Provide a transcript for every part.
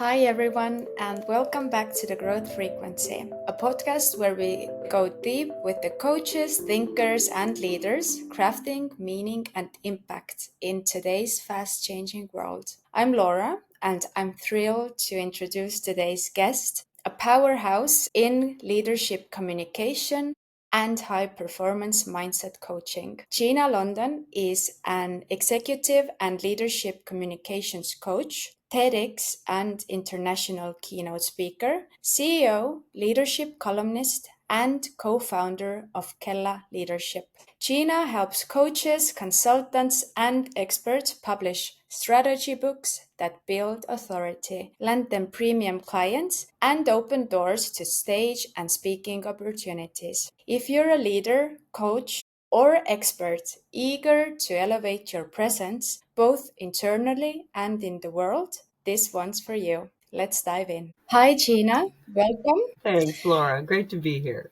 Hi, everyone, and welcome back to the Growth Frequency, a podcast where we go deep with the coaches, thinkers, and leaders crafting meaning and impact in today's fast changing world. I'm Laura, and I'm thrilled to introduce today's guest, a powerhouse in leadership communication and high performance mindset coaching. Gina London is an executive and leadership communications coach, TEDx and international keynote speaker, CEO, leadership columnist, and co founder of Kella Leadership. Gina helps coaches, consultants, and experts publish strategy books that build authority, land them premium clients, and open doors to stage and speaking opportunities. If you're a leader, coach, or expert eager to elevate your presence, both internally and in the world, this one's for you. Let's dive in. Hi, Gina. Welcome. Thanks, Laura. Great to be here.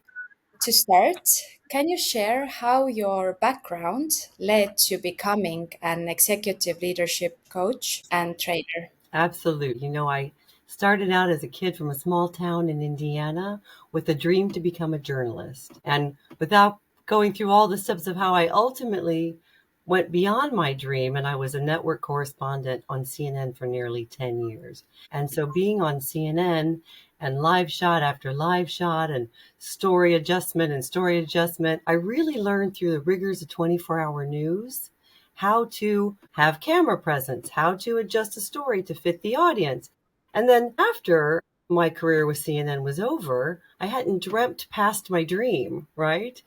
To start, can you share how your background led to becoming an executive leadership coach and trainer? Absolutely. I started out as a kid from a small town in Indiana with a dream to become a journalist. And without going through all the steps of how I ultimately went beyond my dream, and I was a network correspondent on CNN for nearly 10 years. And so being on CNN and live shot after live shot and story adjustment, I really learned through the rigors of 24-hour news how to have camera presence, how to adjust a story to fit the audience. And then after my career with CNN was over, I hadn't dreamt past my dream, right?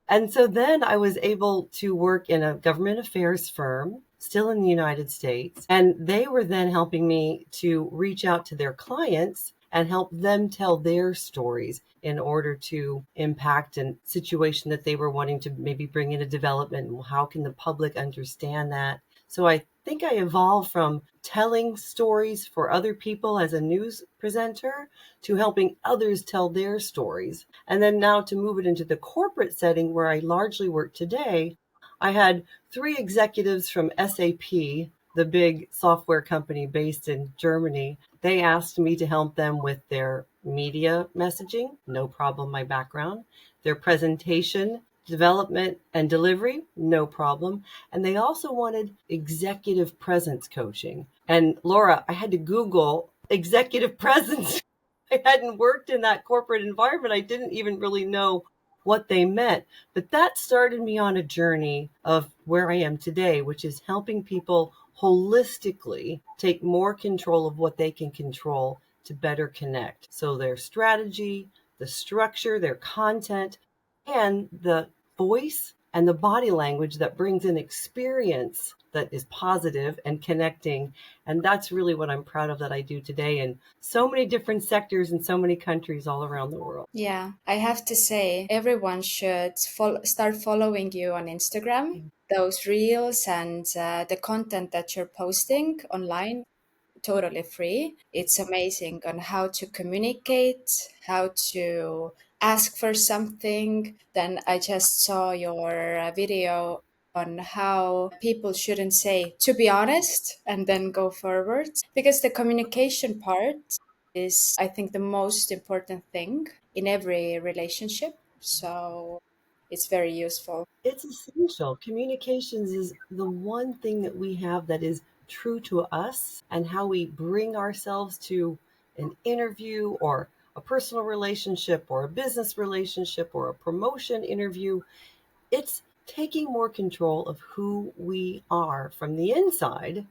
And so then I was able to work in a government affairs firm, still in the United States. And they were then helping me to reach out to their clients and help them tell their stories in order to impact a situation that they were wanting to maybe bring in a development. And how can the public understand that? So I think I evolved from telling stories for other people as a news presenter to helping others tell their stories. And then now to move it into the corporate setting where I largely work today, I had 3 executives from SAP, the big software company based in Germany. They asked me to help them with their media messaging, no problem, my background, their presentation, development and delivery, no problem. And they also wanted executive presence coaching. And Laura, I had to Google executive presence. I hadn't worked in that corporate environment. I didn't even really know what they meant. But that started me on a journey of where I am today, which is helping people holistically take more control of what they can control to better connect. So their strategy, the structure, their content, and the voice and the body language that brings an experience that is positive and connecting. And that's really what I'm proud of that I do today in so many different sectors in so many countries all around the world. Yeah, I have to say, everyone should start following you on Instagram. Those reels and the content that you're posting online, totally free. It's amazing on how to communicate, how to ask for something. Then I just saw your video on how people shouldn't say, to be honest, and then go forward. Because the communication part is, I think, the most important thing in every relationship. So it's very useful. It's essential. Communications is the one thing that we have that is true to us, and how we bring ourselves to an interview or a personal relationship or a business relationship or a promotion interview. It's taking more control of who we are from the inside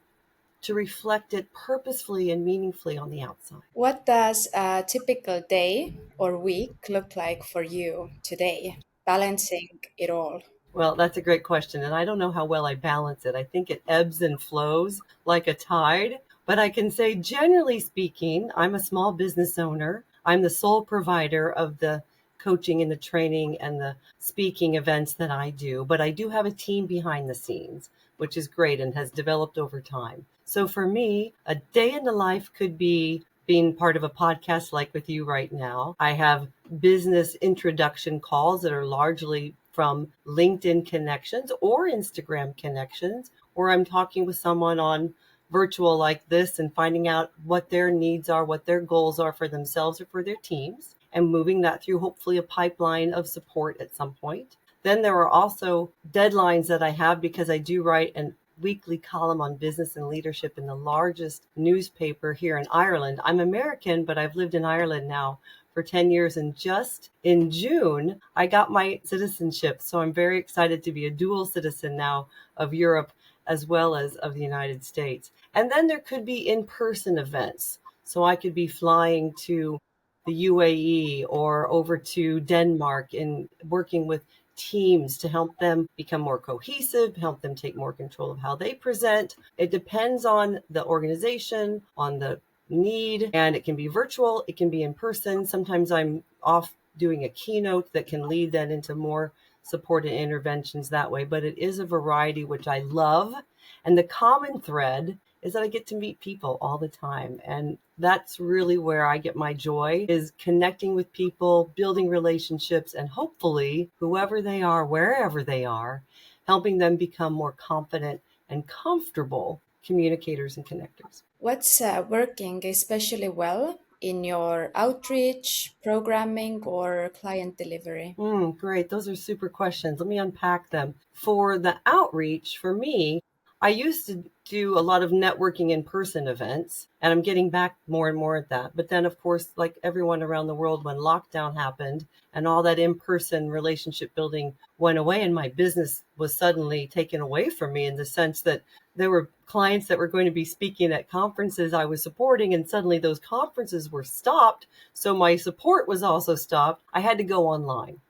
to reflect it purposefully and meaningfully on the outside. What does a typical day or week look like for you today, balancing it all? Well, that's a great question. And I don't know how well I balance it. I think it ebbs and flows like a tide. But I can say, generally speaking, I'm a small business owner. I'm the sole provider of the coaching and the training and the speaking events that I do. But I do have a team behind the scenes, which is great and has developed over time. So for me, a day in the life could be being part of a podcast like with you right now. I have business introduction calls that are largely from LinkedIn connections or Instagram connections, or I'm talking with someone on virtual like this and finding out what their needs are, what their goals are for themselves or for their teams, and moving that through hopefully a pipeline of support at some point. Then there are also deadlines that I have because I do write an weekly column on business and leadership in the largest newspaper here in Ireland. I'm American, but I've lived in Ireland now for 10 years, and just in June I got my citizenship. So I'm very excited to be a dual citizen now of Europe as well as of the United States. And then there could be in-person events. So I could be flying to the UAE or over to Denmark and working with teams to help them become more cohesive, help them take more control of how they present. It depends on the organization, on the need, and it can be virtual, it can be in person. Sometimes I'm off doing a keynote that can lead then into more supported interventions that way, but it is a variety which I love. And the common thread is that I get to meet people all the time. And that's really where I get my joy, is connecting with people, building relationships, and hopefully, whoever they are, wherever they are, helping them become more confident and comfortable communicators and connectors. What's working especially well in your outreach, programming, or client delivery? Great. Those are super questions. Let me unpack them. For the outreach, for me, I used to do a lot of networking in person events, and I'm getting back more and more at that. But then, of course, like everyone around the world, when lockdown happened and all that in person relationship building went away, and my business was suddenly taken away from me in the sense that there were clients that were going to be speaking at conferences I was supporting, and suddenly those conferences were stopped. So my support was also stopped. I had to go online.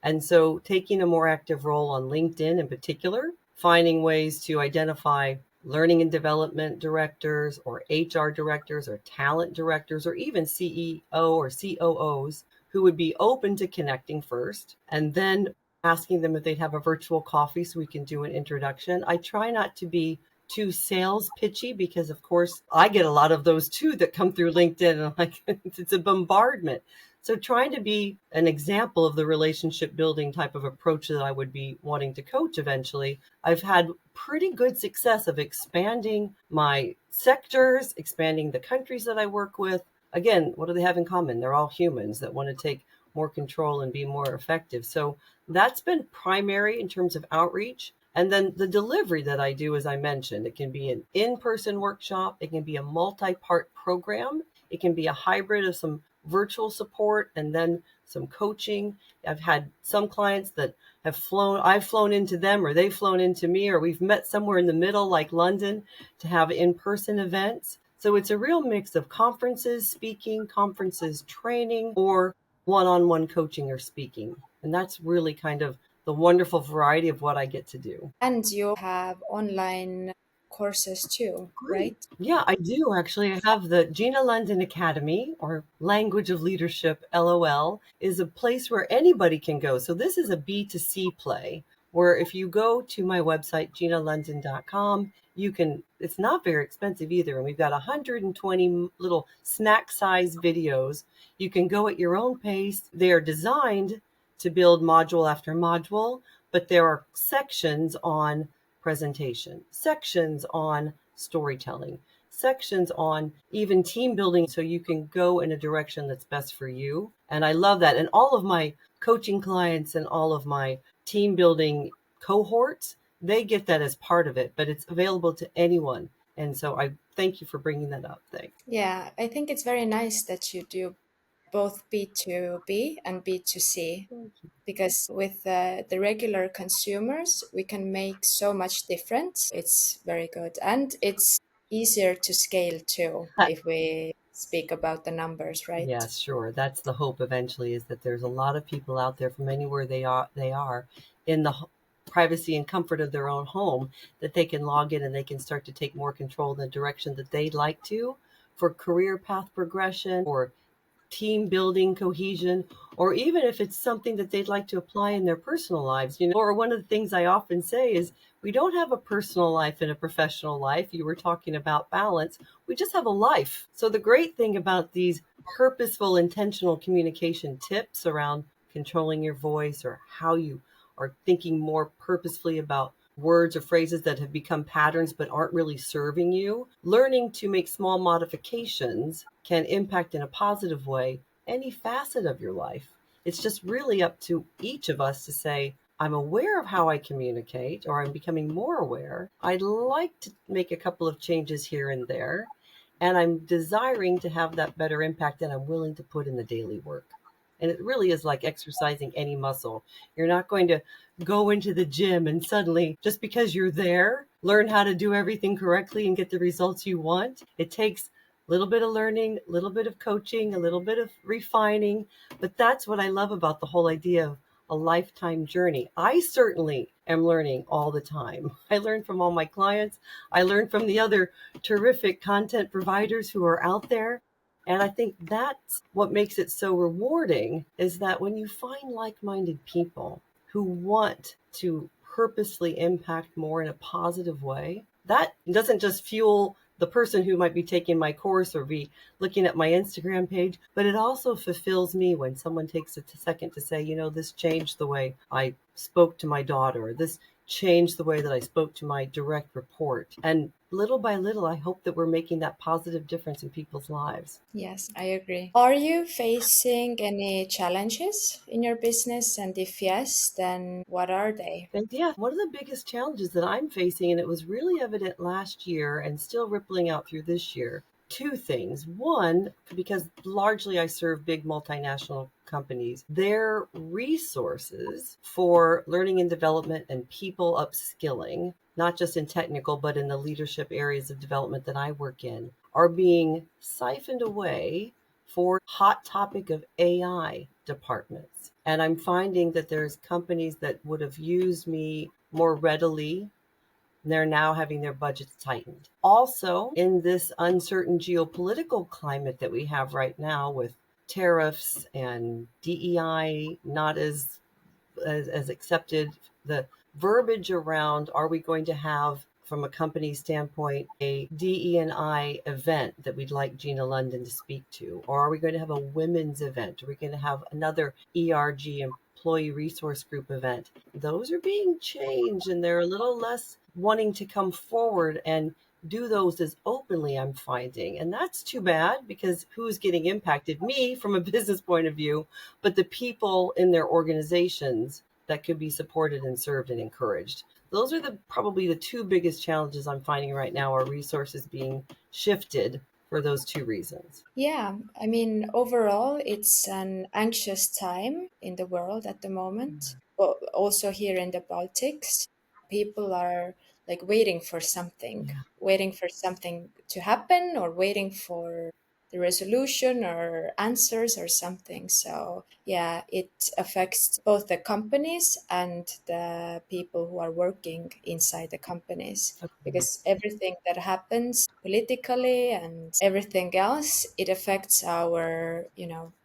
And so taking a more active role on LinkedIn in particular, finding ways to identify learning and development directors or HR directors or talent directors or even CEO or COOs who would be open to connecting first, and then asking them if they'd have a virtual coffee so we can do an introduction. I try not to be too sales pitchy because, of course, I get a lot of those too that come through LinkedIn, and I'm like, it's a bombardment. So trying to be an example of the relationship building type of approach that I would be wanting to coach eventually, I've had pretty good success of expanding my sectors, expanding the countries that I work with. Again, what do they have in common? They're all humans that want to take more control and be more effective. So that's been primary in terms of outreach. And then the delivery that I do, as I mentioned, it can be an in-person workshop, it can be a multi-part program, it can be a hybrid of some virtual support and then some coaching. I've had some clients that I've flown into them, or they've flown into me, or we've met somewhere in the middle, like London, to have in-person events. So it's a real mix of conferences, speaking, conferences, training, or one-on-one coaching or speaking. And that's really kind of the wonderful variety of what I get to do. And you have online courses too, Great. right? Yeah, I do actually. I have the Gina London Academy, or Language of Leadership, LOL, is a place where anybody can go. So this is a B2C play where if you go to my website, ginalondon.com, you can, it's not very expensive either. And we've got 120 little snack size videos. You can go at your own pace. They are designed to build module after module, but there are sections on presentation, sections on storytelling, sections on even team building, so you can go in a direction that's best for you. And I love that. And all of my coaching clients and all of my team building cohorts, they get that as part of it, but it's available to anyone. And so I thank you for bringing that up. Thanks. Yeah, I think it's very nice that you do both B2B and B2C, because with the regular consumers, we can make so much difference. It's very good. And it's easier to scale too, if we speak about the numbers, right? Yes, sure. That's the hope eventually, is that there's a lot of people out there from anywhere they are in the privacy and comfort of their own home, that they can log in and they can start to take more control in the direction that they'd like to, for career path progression or team building, cohesion, or even if it's something that they'd like to apply in their personal lives. Or one of the things I often say is, we don't have a personal life and a professional life. You were talking about balance. We just have a life. So the great thing about these purposeful, intentional communication tips around controlling your voice, or how you are thinking more purposefully about words or phrases that have become patterns but aren't really serving you, learning to make small modifications can impact in a positive way any facet of your life. It's just really up to each of us to say, I'm aware of how I communicate, or I'm becoming more aware. I'd like to make a couple of changes here and there, and I'm desiring to have that better impact that I'm willing to put in the daily work. And it really is like exercising any muscle. You're not going to go into the gym and suddenly, just because you're there, learn how to do everything correctly and get the results you want. It takes a little bit of learning, a little bit of coaching, a little bit of refining. But that's what I love about the whole idea of a lifetime journey. I certainly am learning all the time. I learn from all my clients. I learn from the other terrific content providers who are out there. And I think that's what makes it so rewarding, is that when you find like-minded people who want to purposely impact more in a positive way, that doesn't just fuel the person who might be taking my course or be looking at my Instagram page, but it also fulfills me when someone takes a second to say, this changed the way I spoke to my daughter, or this changed the way that I spoke to my direct report. And little by little, I hope that we're making that positive difference in people's lives. Yes, I agree. Are you facing any challenges in your business? And if yes, then what are they? And yeah, one of the biggest challenges that I'm facing, and it was really evident last year and still rippling out through this year, two things. One, because largely I serve big multinational companies, their resources for learning and development and people upskilling, not just in technical, but in the leadership areas of development that I work in, are being siphoned away for hot topic of AI departments. And I'm finding that there's companies that would have used me more readily. They're now having their budgets tightened. Also, in this uncertain geopolitical climate that we have right now with tariffs and DEI not as accepted, the verbiage around, are we going to have, from a company standpoint, a DE&I event that we'd like Gina London to speak to? Or are we going to have a women's event? Are we going to have another ERG, employee resource group event? Those are being changed, and they're a little less wanting to come forward and do those as openly, I'm finding. And that's too bad, because who's getting impacted? Me, from a business point of view, but the people in their organizations that could be supported and served and encouraged. Those are probably the two biggest challenges I'm finding right now, are resources being shifted for those two reasons. Yeah, I mean, overall, it's an anxious time in the world at the moment. But also here in the Baltics, people are like Yeah. waiting for something to happen, or waiting for the resolution or answers or something. So, yeah, it affects both the companies and the people who are working inside the companies, Okay. because everything that happens politically and everything else, it affects our,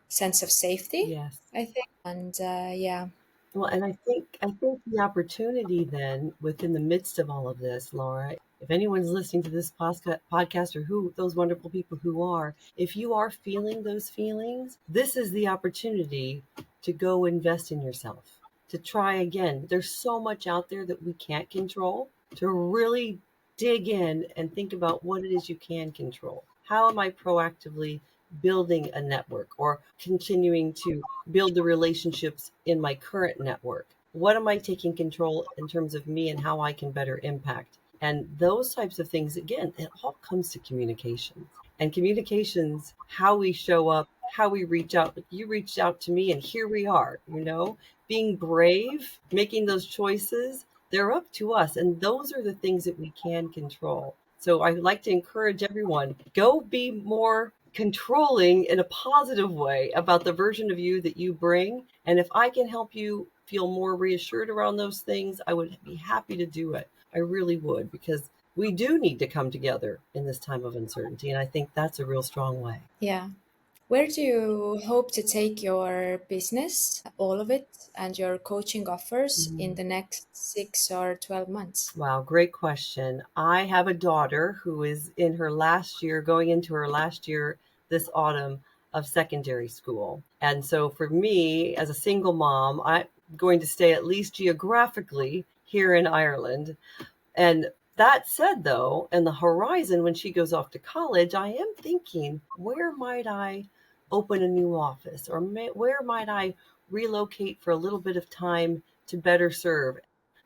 sense of safety, Yes. I think. And yeah. Well, and I think the opportunity then, within the midst of all of this, Laura, if anyone's listening to this podcast, or who those wonderful people who are, if you are feeling those feelings, this is the opportunity to go invest in yourself, to try again. There's so much out there that we can't control, to really dig in and think about what it is you can control. How am I proactively building a network, or continuing to build the relationships in my current network? What am I taking control in terms of me and how I can better impact? And those types of things, again, it all comes to communications. And communications, how we show up, how we reach out. You reached out to me, and here we are, being brave, making those choices. They're up to us. And those are the things that we can control. So I like to encourage everyone, go be more controlling in a positive way about the version of you that you bring. And if I can help you feel more reassured around those things, I would be happy to do it. I really would, because we do need to come together in this time of uncertainty. And I think that's a real strong way. Yeah. Where do you hope to take your business, all of it, and your coaching offers in Mhm. the next 6 or 12 months? Wow, great question. I have a daughter who is in her last year, going into her last year this autumn of secondary school. And so for me, as a single mom, I'm going to stay at least geographically here in Ireland. And that said, though, in the horizon, when she goes off to college, I am thinking, where might I open a new office, or where might I relocate for a little bit of time to better serve?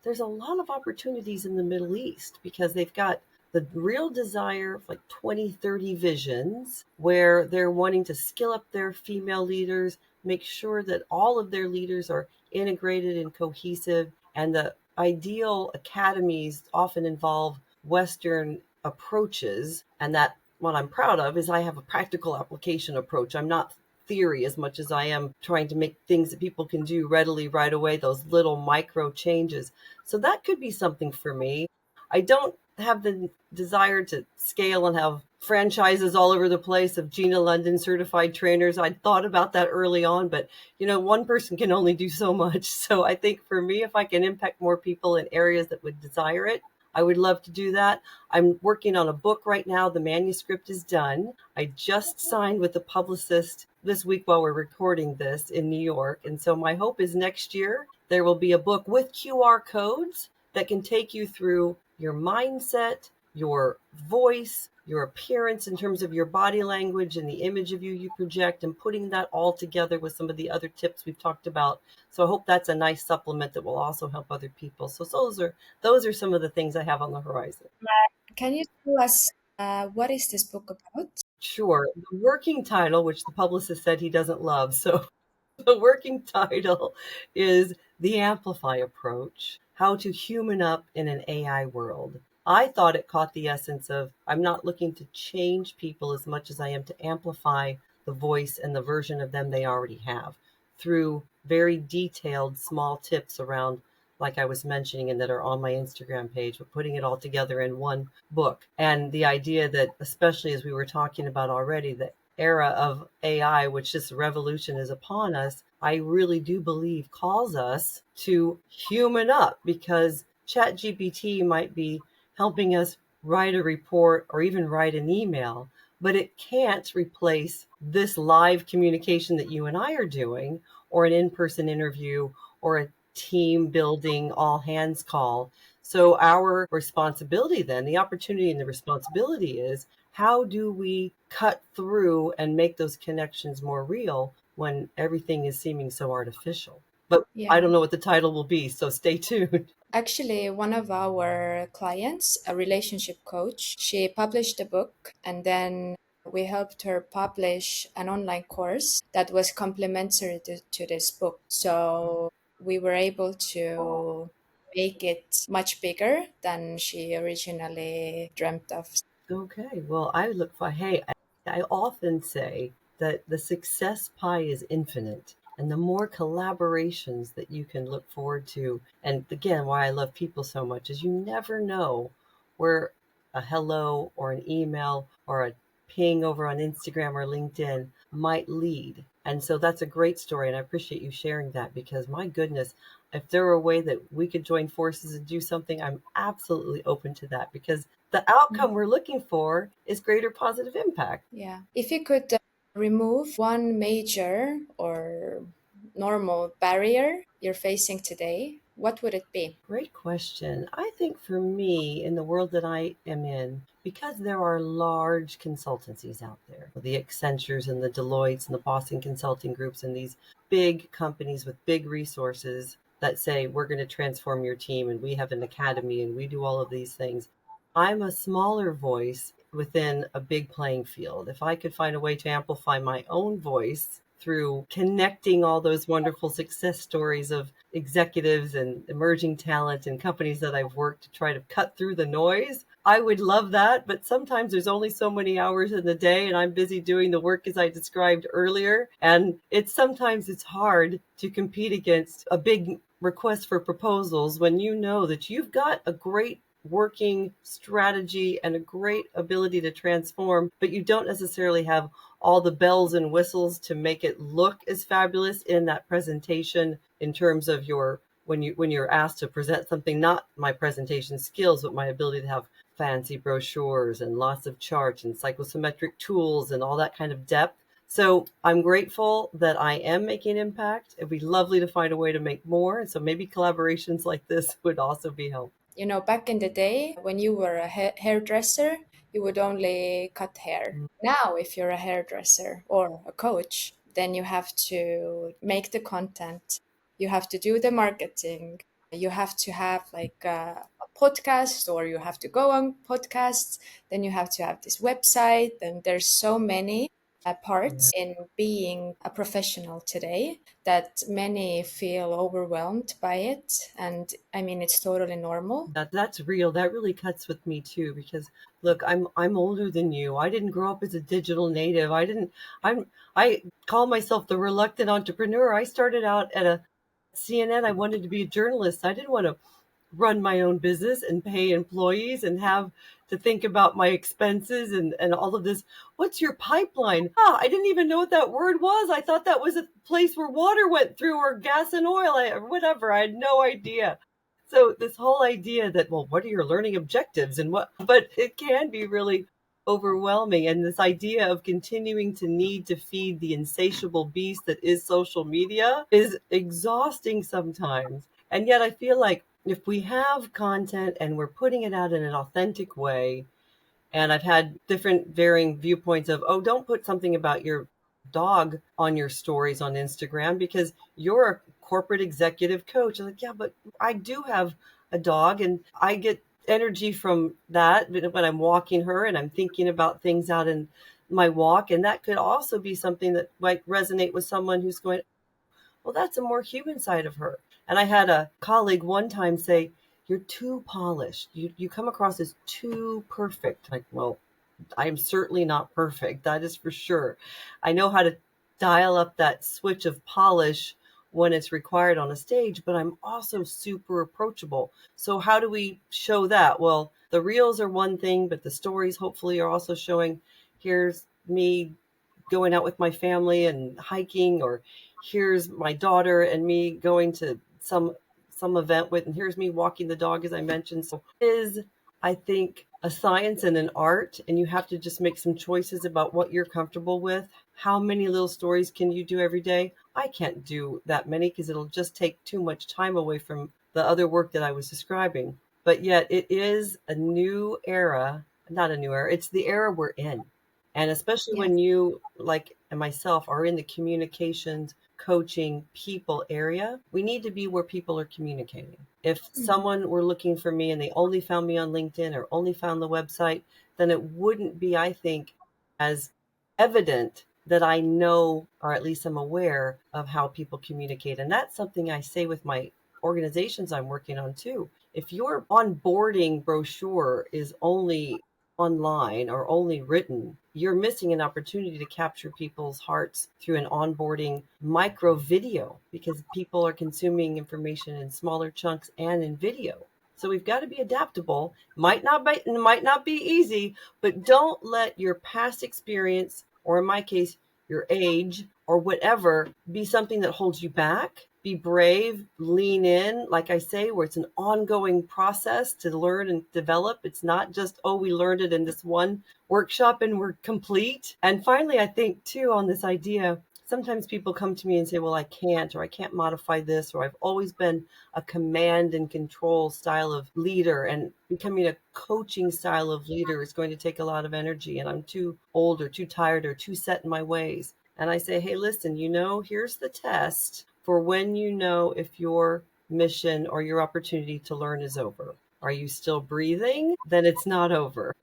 There's a lot of opportunities in the Middle East because they've got the real desire of like 20, 30 visions where they're wanting to skill up their female leaders, make sure that all of their leaders are integrated and cohesive. And the ideal academies often involve Western approaches. And that what I'm proud of is I have a practical application approach. I'm not theory as much as I am trying to make things that people can do readily right away, those little micro changes. So that could be something for me. I don't have the desire to scale and have franchises all over the place of Gina London certified trainers. I thought about that early on, but one person can only do so much. So I think for me, if I can impact more people in areas that would desire it, I would love to do that. I'm working on a book right now. The manuscript is done. I just signed with the publicist this week while we're recording this in New York. And so my hope is next year there will be a book with QR codes that can take you through your mindset, your voice, your appearance in terms of your body language and the image of you project, and putting that all together with some of the other tips we've talked about. So I hope that's a nice supplement that will also help other people. So those are some of the things I have on the horizon. Can you tell us what is this book about? Sure. The working title, which the publicist said he doesn't love, so the working title is The Amplify Approach: How to Human Up in an AI World. I thought it caught the essence of I'm not looking to change people as much as I am to amplify the voice and the version of them they already have through very detailed small tips around, like I was mentioning, and that are on my Instagram page, but putting it all together in one book. And the idea that, especially as we were talking about already, the era of AI, which this revolution is upon us, I really do believe calls us to human up, because ChatGPT might be helping us write a report or even write an email, but it can't replace this live communication that you and I are doing, or an in-person interview, or a team building all hands call. So our responsibility then, the opportunity and the responsibility is, how do we cut through and make those connections more real when everything is seeming so artificial? But I Yeah. don't know what the title will be, so stay tuned. Actually, one of our clients, a relationship coach, she published a book, and then we helped her publish an online course that was complementary to this book. So we were able to make it much bigger than she originally dreamt of. Okay, well, I look for, hey, I often say that the success pie is infinite. And the more collaborations that you can look forward to, and again, why I love people so much is you never know where a hello or an email or a ping over on Instagram or LinkedIn might lead. And so that's a great story. And I appreciate you sharing that, because my goodness, if there were a way that we could join forces and do something, I'm absolutely open to that, because the outcome we're looking for is greater positive impact. Yeah. If you could remove one major or normal barrier you're facing today, what would it be? Great question. I think for me, in the world that I am in, because there are large consultancies out there, the Accentures and the Deloittes and the Boston Consulting Groups, and these big companies with big resources that say, we're going to transform your team, and we have an academy, and we do all of these things. I'm a smaller voice within a big playing field. If I could find a way to amplify my own voice through connecting all those wonderful success stories of executives and emerging talent and companies that I've worked to try to cut through the noise, I would love that. But sometimes there's only so many hours in the day, and I'm busy doing the work as I described earlier. And sometimes it's hard to compete against a big request for proposals when you know that you've got a great working strategy and a great ability to transform, but you don't necessarily have all the bells and whistles to make it look as fabulous in that presentation, in terms of your when you're asked to present something, not my presentation skills, but my ability to have fancy brochures and lots of charts and psychosometric tools and all that kind of depth. So I'm grateful that I am making impact. It'd be lovely to find a way to make more. And so maybe collaborations like this would also be helpful. You know, back in the day when you were a hairdresser, you would only cut hair. Now, if you're a hairdresser or a coach, then you have to make the content, you have to do the marketing, you have to have like a podcast, or you have to go on podcasts, then you have to have this website, and there's so many parts in being a professional today that many feel overwhelmed by it. And I mean, it's totally normal. That's real. That really cuts with me too, because look, I'm older than you. I didn't grow up as a digital native. I call myself the reluctant entrepreneur. I started out at a CNN. I wanted to be a journalist. I didn't want to run my own business and pay employees and have to think about my expenses and all of this. What's your pipeline? I didn't even know what that word was. I thought that was a place where water went through, or gas and oil, or whatever. I had no idea. So this whole idea that, well, what are your learning objectives and what, but it can be really overwhelming. And this idea of continuing to need to feed the insatiable beast that is social media is exhausting sometimes. And yet I feel like if we have content and we're putting it out in an authentic way, and I've had different varying viewpoints of, oh, don't put something about your dog on your stories on Instagram because you're a corporate executive coach. I'm like, yeah, but I do have a dog and I get energy from that when I'm walking her and I'm thinking about things out in my walk. And that could also be something that might resonate with someone who's going, well, that's a more human side of her. And I had a colleague one time say, you're too polished. You come across as too perfect. Like, well, I am certainly not perfect. That is for sure. I know how to dial up that switch of polish when it's required on a stage, but I'm also super approachable. So how do we show that? Well, the reels are one thing, but the stories hopefully are also showing, here's me going out with my family and hiking, or here's my daughter and me going to some event with, and here's me walking the dog, as I mentioned. So it is, I think, a science and an art, and you have to just make some choices about what you're comfortable with. How many little stories can you do every day? I can't do that many because it'll just take too much time away from the other work that I was describing. But yet it is a new era, not a new era, it's the era we're in. And especially Yes. when you, like and myself, are in the communications, coaching, people area, we need to be where people are communicating. If Mhm. someone were looking for me and they only found me on LinkedIn or only found the website, then it wouldn't be, I think, as evident that I know, or at least I'm aware of how people communicate. And that's something I say with my organizations I'm working on too. If your onboarding brochure is only online or only written, you're missing an opportunity to capture people's hearts through an onboarding micro video because people are consuming information in smaller chunks and in video. So we've got to be adaptable. Might not be easy, but don't let your past experience, or in my case, your age or whatever, be something that holds you back. Be brave, lean in, like I say, where it's an ongoing process to learn and develop. It's not just, oh, we learned it in this one workshop and we're complete. And finally, I think too, on this idea, sometimes people come to me and say, well, I can't, or I can't modify this, or I've always been a command and control style of leader, and becoming a coaching style of leader is going to take a lot of energy, and I'm too old or too tired or too set in my ways. And I say, hey, listen, here's the test for when you know if your mission or your opportunity to learn is over. Are you still breathing? Then it's not over.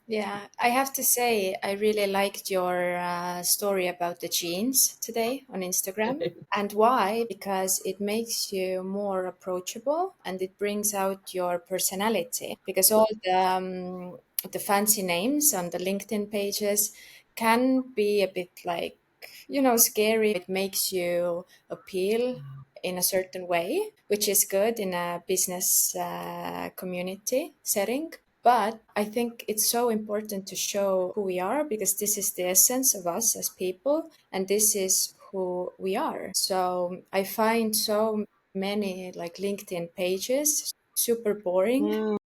Yeah, I have to say, I really liked your story about the jeans today on Instagram. And why? Because it makes you more approachable and it brings out your personality. Because all the fancy names on the LinkedIn pages can be a bit like, you know, scary. It makes you appeal in a certain way, which is good in a business community setting. But I think it's so important to show who we are because this is the essence of us as people and this is who we are. So I find so many like LinkedIn pages super boring. Mm,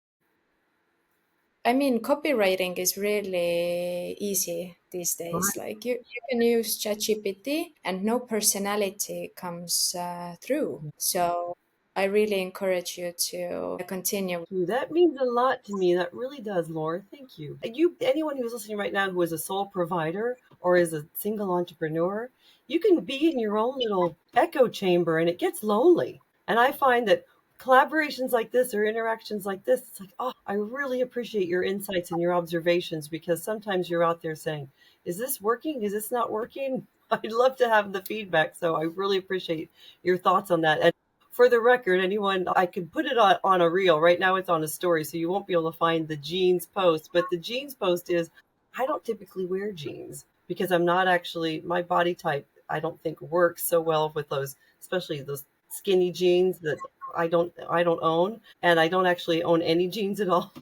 I mean, copywriting is really easy these days. Right. Like you can use ChatGPT and no personality comes through. So I really encourage you to continue. You. That means a lot to me. That really does, Laura. Thank you. And you, anyone who's listening right now who is a sole provider or is a single entrepreneur, you can be in your own little echo chamber and it gets lonely. And I find that collaborations like this or interactions like this, it's like, oh, I really appreciate your insights and your observations because sometimes you're out there saying, is this working? Is this not working? I'd love to have the feedback. So I really appreciate your thoughts on that. And for the record, anyone, I could put it on a reel. Right now it's on a story, so you won't be able to find the jeans post. But the jeans post is I don't typically wear jeans because I'm not actually, my body type, I don't think works so well with those, especially those skinny jeans that I don't own. And I don't actually own any jeans at all.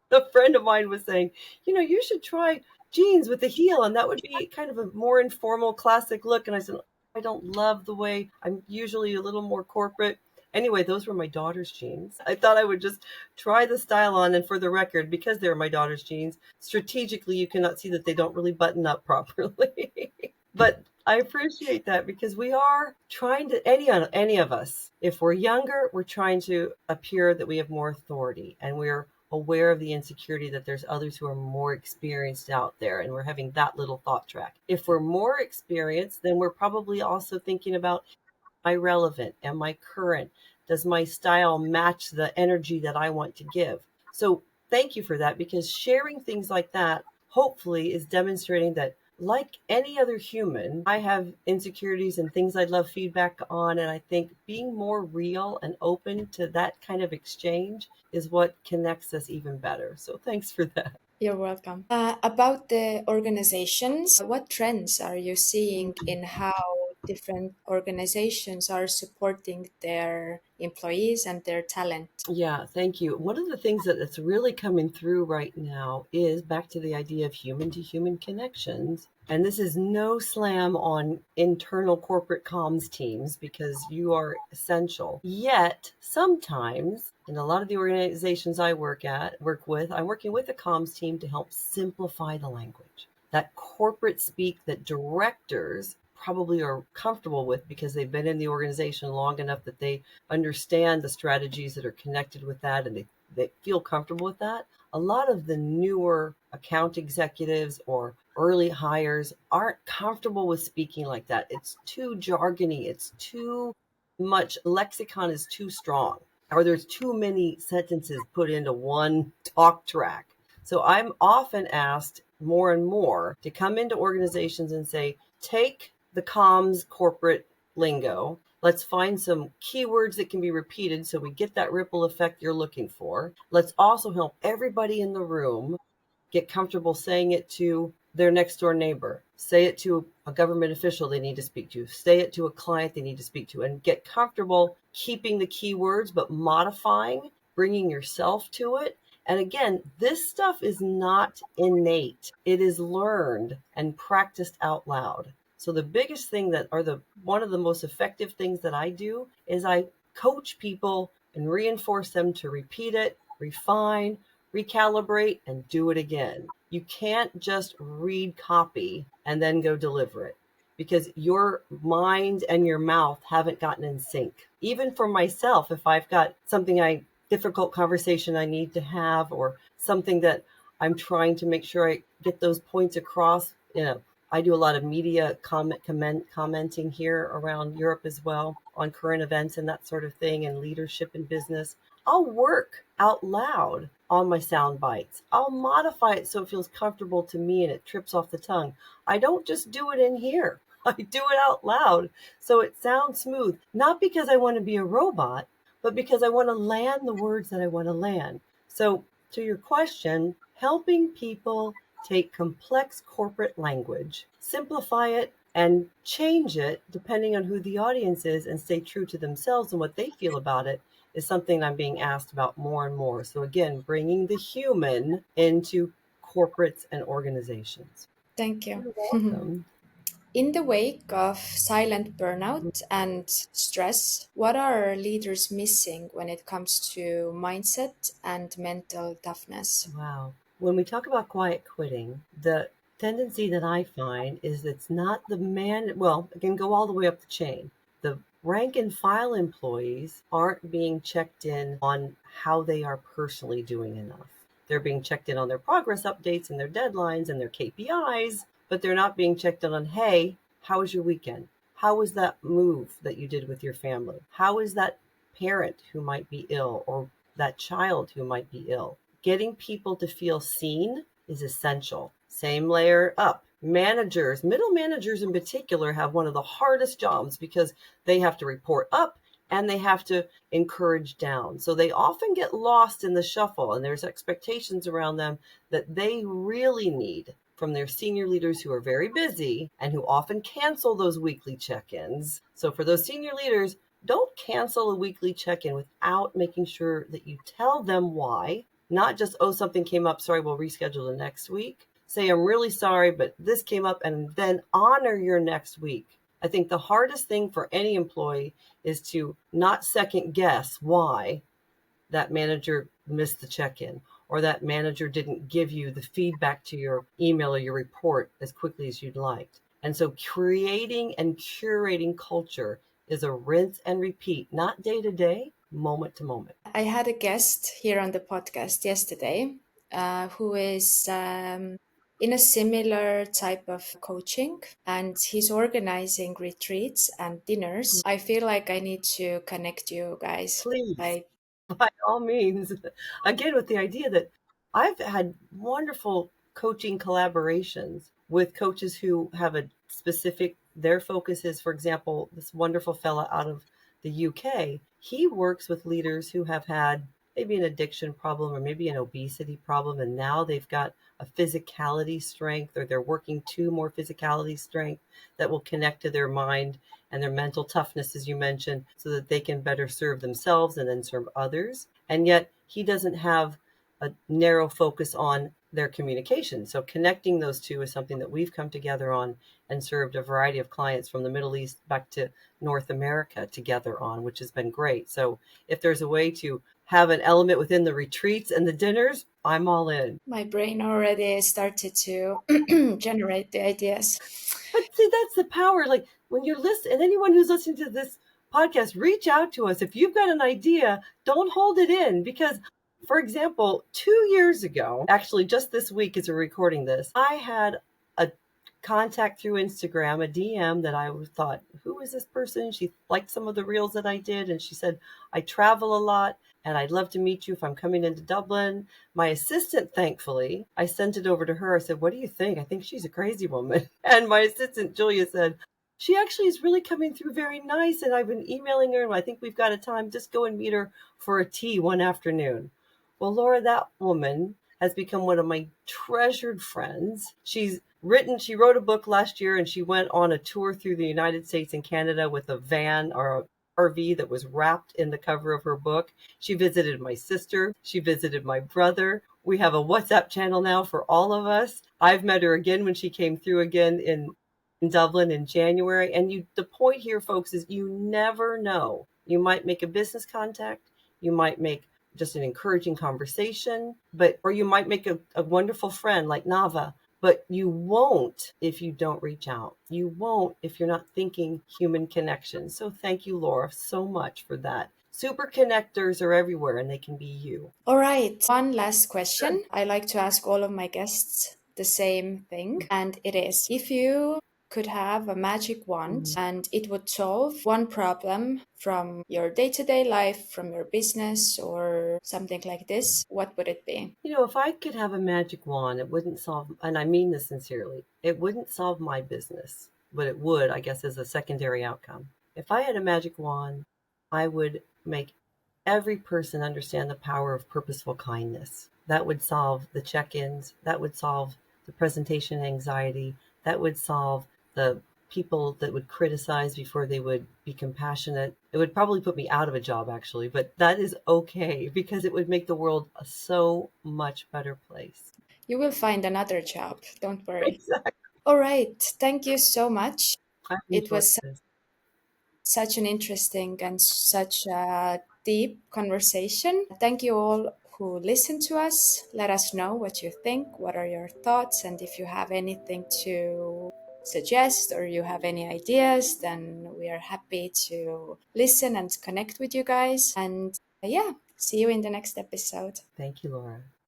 A friend of mine was saying, you should try jeans with a heel, and that would be kind of a more informal, classic look. And I said, I don't love the way I'm usually a little more corporate. Anyway, those were my daughter's jeans. I thought I would just try the style on. And for the record, because they're my daughter's jeans, strategically, you cannot see that they don't really button up properly. But I appreciate that because we are trying to, any of us, if we're younger, we're trying to appear that we have more authority and we're aware of the insecurity that there's others who are more experienced out there, and we're having that little thought track. If we're more experienced, then we're probably also thinking about, am I relevant? Am I current? Does my style match the energy that I want to give? So thank you for that, because sharing things like that hopefully is demonstrating that, like any other human, I have insecurities and things I'd love feedback on. And I think being more real and open to that kind of exchange is what connects us even better. So thanks for that. You're welcome. About the organizations, what trends are you seeing in how different organizations are supporting their employees and their talent? Yeah, thank you. One of the things that's really coming through right now is back to the idea of human to human connections. And this is no slam on internal corporate comms teams because you are essential. Yet, sometimes, in a lot of the organizations I work with, I'm working with a comms team to help simplify the language. That corporate speak that directors probably are comfortable with because they've been in the organization long enough that they understand the strategies that are connected with that, and they feel comfortable with that. A lot of the newer account executives or early hires aren't comfortable with speaking like that. It's too jargony. It's too much. Lexicon is too strong, or there's too many sentences put into one talk track. So I'm often asked more and more to come into organizations and say, take the comms corporate lingo. Let's find some keywords that can be repeated so we get that ripple effect you're looking for. Let's also help everybody in the room get comfortable saying it to their next door neighbor, say it to a government official they need to speak to, say it to a client they need to speak to, and get comfortable keeping the keywords but modifying, bringing yourself to it. And again, this stuff is not innate. It is learned and practiced out loud. So the biggest thing that, or the one of the most effective things that I do is I coach people and reinforce them to repeat it, refine, recalibrate, and do it again. You can't just read copy and then go deliver it because your mind and your mouth haven't gotten in sync. Even for myself, if I've got difficult conversation I need to have, or something that I'm trying to make sure I get those points across, I do a lot of media commenting here around Europe as well on current events and that sort of thing, and leadership in business. I'll work out loud on my sound bites. I'll modify it so it feels comfortable to me and it trips off the tongue. I don't just do it in here. I do it out loud so it sounds smooth, not because I want to be a robot, but because I want to land the words that I want to land. So to your question, helping people take complex corporate language, simplify it, and change it depending on who the audience is, and stay true to themselves and what they feel about it is something I'm being asked about more and more. So again, bringing the human into corporates and organizations. Thank you. You're welcome. In the wake of silent burnout and stress, what are leaders missing when it comes to mindset and mental toughness? Wow. When we talk about quiet quitting, the tendency that I find is it's not the man, well, it can go all the way up the chain. The rank and file employees aren't being checked in on how they are personally doing enough. They're being checked in on their progress updates and their deadlines and their KPIs, but they're not being checked in on, hey, how was your weekend? How was that move that you did with your family? How is that parent who might be ill or that child who might be ill? Getting people to feel seen is essential. Same layer up. Managers, middle managers in particular, have one of the hardest jobs because they have to report up and they have to encourage down. So they often get lost in the shuffle, and there's expectations around them that they really need from their senior leaders who are very busy and who often cancel those weekly check ins. So for those senior leaders, don't cancel a weekly check in without making sure that you tell them why. Not just, oh, something came up, sorry, we'll reschedule the next week. Say, I'm really sorry, but this came up, and then honor your next week. I think the hardest thing for any employee is to not second guess why that manager missed the check-in or that manager didn't give you the feedback to your email or your report as quickly as you'd liked. And so creating and curating culture is a rinse and repeat, not day to day, moment to moment. I had a guest here on the podcast yesterday who is in a similar type of coaching, and he's organizing retreats and dinners. I feel like I need to connect you guys. Please, Like, by all means. Again, with the idea that I've had wonderful coaching collaborations with coaches who have a specific, their focus is, for example, this wonderful fella out of the UK. He works with leaders who have had maybe an addiction problem or maybe an obesity problem, and now they've got a physicality strength, or they're working to more physicality strength that will connect to their mind and their mental toughness, as you mentioned, so that they can better serve themselves and then serve others. And yet he doesn't have a narrow focus on their communication. So connecting those two is something that we've come together on and served a variety of clients from the Middle East back to North America together on, which has been great. So if there's a way to have an element within the retreats and the dinners, I'm all in. my brain already started to generate the ideas. But see, that's the power. Like when you're listening, and anyone who's listening to this podcast, reach out to us. If you've got an idea, don't hold it in. Because, for example, 2 years ago, actually just this week as we're recording this, I had a contact through Instagram, a DM that I thought, who is this person? She liked some of the reels that I did. And she said, I travel a lot and I'd love to meet you if I'm coming into Dublin. My assistant, thankfully, I sent it over to her. I said, what do you think? I think she's a crazy woman. And my assistant, Julia, said, she actually is really coming through very nice. And I've been emailing her, and I think we've got a time. Just go and meet her for a tea one afternoon. Well, Laura, that woman has become one of my treasured friends. She wrote a book last year, and she went on a tour through the United States and Canada with a van or a RV that was wrapped in the cover of her book. She visited my sister. She visited my brother. We have a WhatsApp channel now for all of us. I've met her again when she came through again in Dublin in January. And the point here, folks, is you never know. You might make a business contact. You might make just an encouraging conversation, or you might make a wonderful friend like Nava. But you won't if you don't reach out. You won't if you're not thinking human connection. So thank you, Laura, so much for that. Super connectors are everywhere, and they can be you. All right, one last question. I like to ask all of my guests the same thing, and it is, if you could have a magic wand and it would solve one problem from your day-to-day life, from your business or something like this, what would it be? If I could have a magic wand, it wouldn't solve, and I mean this sincerely, it wouldn't solve my business, but it would, I guess, as a secondary outcome. If I had a magic wand, I would make every person understand the power of purposeful kindness. That would solve the check-ins. That would solve the presentation anxiety. That would solve the people that would criticize before they would be compassionate. It would probably put me out of a job, actually, but that is okay because it would make the world a so much better place. You will find another job, don't worry. Exactly. All right, thank you so much. I've It enjoyed was this. such an interesting and such a deep conversation. Thank you all who listen to us. Let us know what you think, what are your thoughts, and if you have anything to suggest or you have any ideas, then we are happy to listen and connect with you guys. And yeah, see you in the next episode. Thank you, Laura.